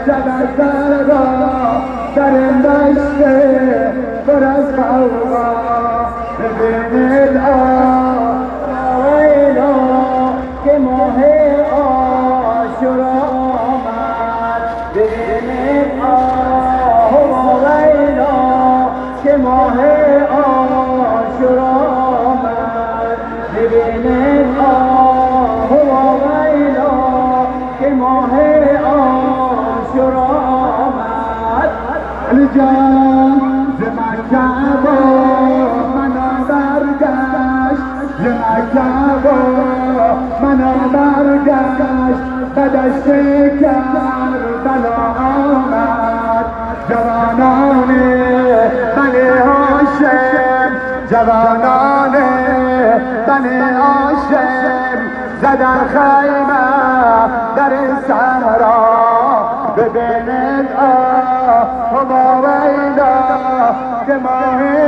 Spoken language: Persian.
شب را در این دشت پر از غوغا ببینید ویلا که ماه عاشورا آمد ببینید ویلا که ماه عاشورا آمد ببینید ویلا که ماه عاشورا آمد علی جان ز مکه منو برگشت ز مکه منو برگشت به دشت کربلا آمد جوانان بنی هاشم جوانان بنی هاشم زدن خیمه در این صحرا ببینید ویلا که ماه